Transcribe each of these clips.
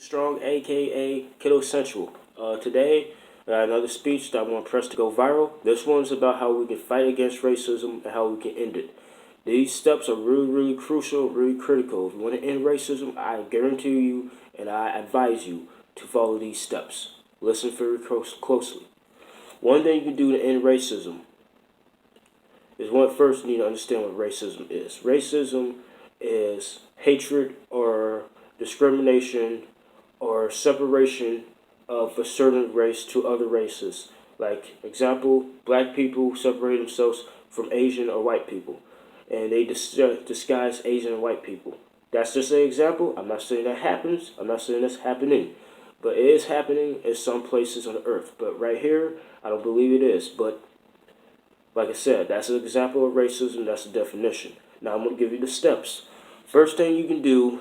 Strong, aka Kiddo Central. Today, I got another speech that I want to press to go viral. This one's about how we can fight against racism and how we can end it. These steps are really crucial, really critical. If you want to end racism, I guarantee you and I advise you to follow these steps. Listen very closely. One thing you can do to end racism is first you need to understand what racism is. Racism is hatred or discrimination or separation of a certain race to other races. Like, example, black people separate themselves from Asian or white people, and they disguise Asian and white people. That's just an example. I'm not saying that happens. I'm not saying that's happening. But it is happening in some places on earth. But right here, I don't believe it is. But like I said, that's an example of racism. That's the definition. Now I'm going to give you the steps. First thing you can do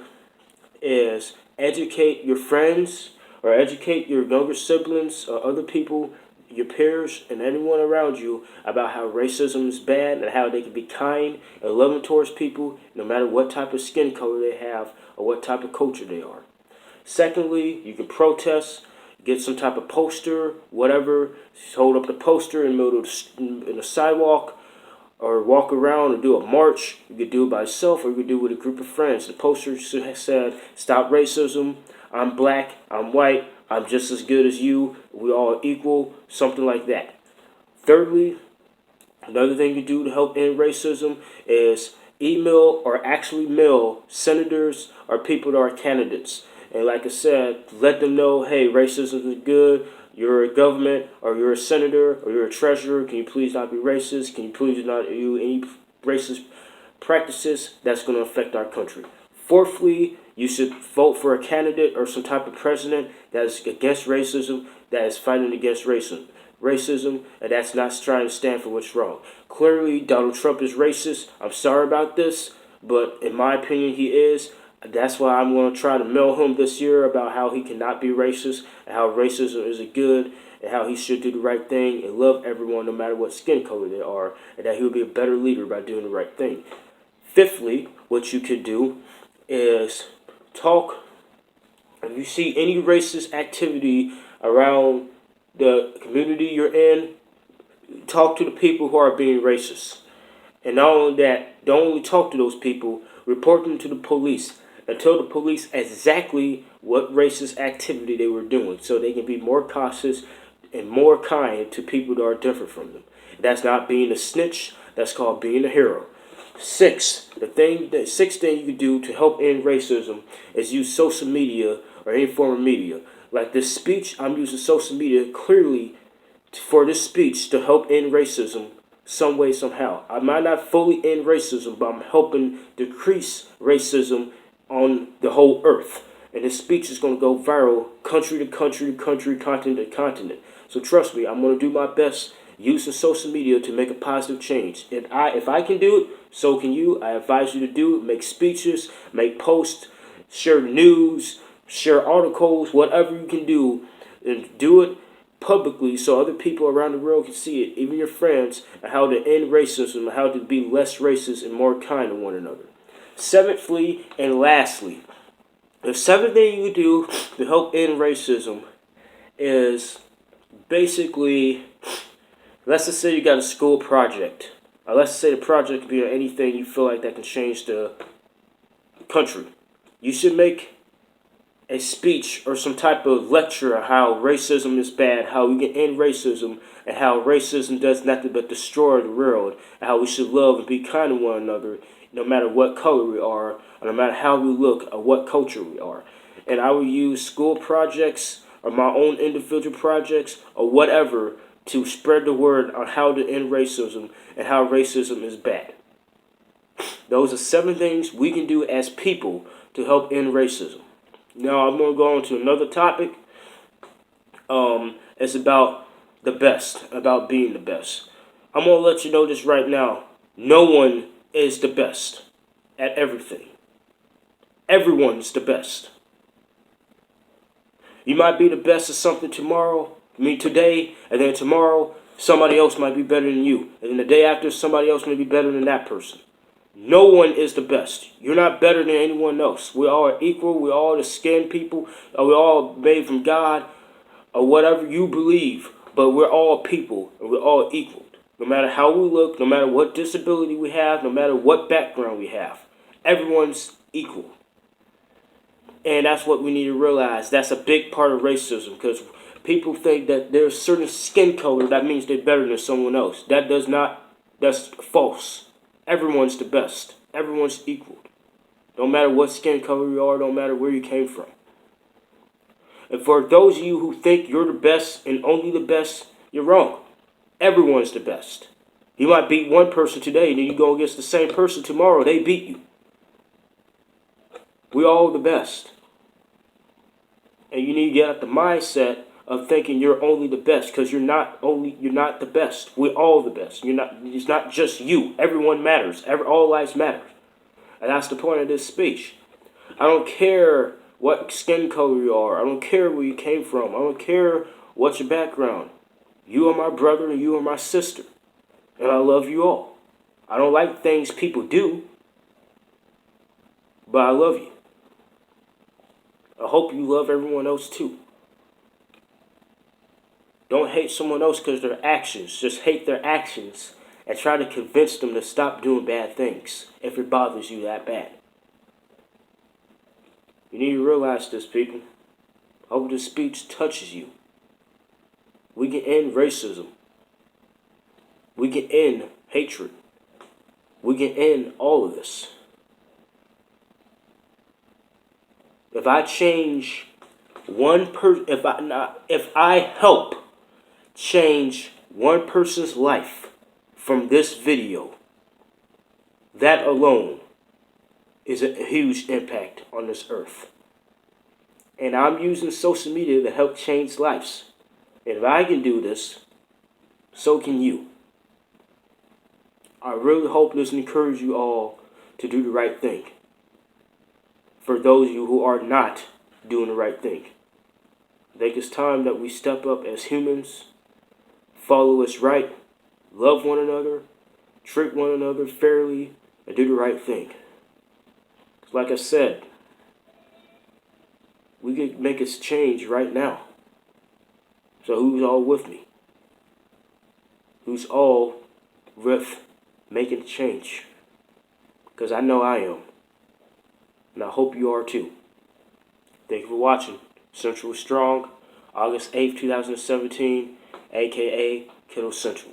is educate your friends or educate your younger siblings or other people, your peers, and anyone around you about how racism is bad and how they can be kind and loving towards people no matter what type of skin color they have or what type of culture they are. Secondly, you can protest, get some type of poster, whatever, hold up the poster in the middle of in the sidewalk, or walk around and do a march. You could do it by yourself or you could do it with a group of friends. The poster said, "Stop racism, I'm black, I'm white, I'm just as good as you, we all equal," something like that. Thirdly, another thing you do to help end racism is email or actually mail senators or people that are candidates. And like I said, let them know, hey, racism is good. You're a government or you're a senator or you're a treasurer. Can you please not be racist? Can you please not do any racist practices that's going to affect our country? Fourthly, you should vote for a candidate or some type of president that is against racism, that is fighting against racism, and that's not trying to stand for what's wrong. Clearly, Donald Trump is racist. I'm sorry about this, but in my opinion, he is. That's why I'm going to try to mail him this year about how he cannot be racist and how racism is a good and how he should do the right thing and love everyone no matter what skin color they are, and that he will be a better leader by doing the right thing. Fifthly, what you could do is talk. If you see any racist activity around the community you're in, talk to the people who are being racist. And not only that, don't only talk to those people, report them to the police and tell the police exactly what racist activity they were doing so they can be more cautious and more kind to people that are different from them. That's not being a snitch, that's called being a hero. The sixth thing you can do to help end racism is use social media or any form of media. Like this speech, I'm using social media clearly for this speech to help end racism some way, somehow. I might not fully end racism, but I'm helping decrease racism on the whole earth. And this speech is going to go viral country to country to country, continent to continent. So trust me, I'm going to do my best using social media to make a positive change. If I can do it, so can you. I advise you to do it. Make speeches, make posts, share news, share articles, whatever you can do, and do it publicly so other people around the world can see it, even your friends, and how to end racism and how to be less racist and more kind to one another. Seventhly and lastly, the seventh thing you can do to help end racism is basically, let's just say you got a school project. Let's say the project could be on anything you feel like that can change the country. You should make a speech or some type of lecture on how racism is bad, how we can end racism, and how racism does nothing but destroy the world, and how we should love and be kind to one another, no matter what color we are, or no matter how we look, or what culture we are. And I will use school projects or my own individual projects or whatever to spread the word on how to end racism and how racism is bad. Those are 7 things we can do as people to help end racism. Now I'm going to go on to another topic. It's about the best, about being the best. I'm going to let you know this right now. No one is the best at everything. Everyone's the best. You might be the best at something today, and then tomorrow somebody else might be better than you. And then the day after, somebody else may be better than that person. No one is the best. You're not better than anyone else. We all are equal. We're all the skin people. We're all made from God or whatever you believe. But we're all people and we're all equal. No matter how we look, no matter what disability we have, no matter what background we have, everyone's equal. And that's what we need to realize. That's a big part of racism because people think that there's certain skin color that means they're better than someone else. That does not, that's false. Everyone's the best. Everyone's equal. Don't matter what skin color you are, don't matter where you came from. And for those of you who think you're the best and only the best, you're wrong. Everyone's the best. You might beat one person today, and then you go against the same person tomorrow, they beat you. We're all the best. And you need to get out the mindset of thinking you're only the best, because you're not the best. We're all the best. It's not just you. Everyone matters. All lives matter. And that's the point of this speech. I don't care what skin color you are. I don't care where you came from. I don't care what's your background. You are my brother and you are my sister. And I love you all. I don't like things people do, but I love you. I hope you love everyone else too. Don't hate someone else because of their actions. Just hate their actions and try to convince them to stop doing bad things if it bothers you that bad. You need to realize this, people. I hope this speech touches you. We can end racism. We can end hatred. We can end all of this. If I change one person, if I help change one person's life from this video, that alone is a huge impact on this earth. And I'm using social media to help change lives. And if I can do this, so can you. I really hope this encourages you all to do the right thing. For those of you who are not doing the right thing, I think it's time that we step up as humans, follow what's right, love one another, treat one another fairly, and do the right thing. Like I said, we can make a change right now. So who's all with me? Who's all with making a change? Because I know I am. And I hope you are too. Thank you for watching. Central Strong, August 8th, 2017, aka Kiddo Central.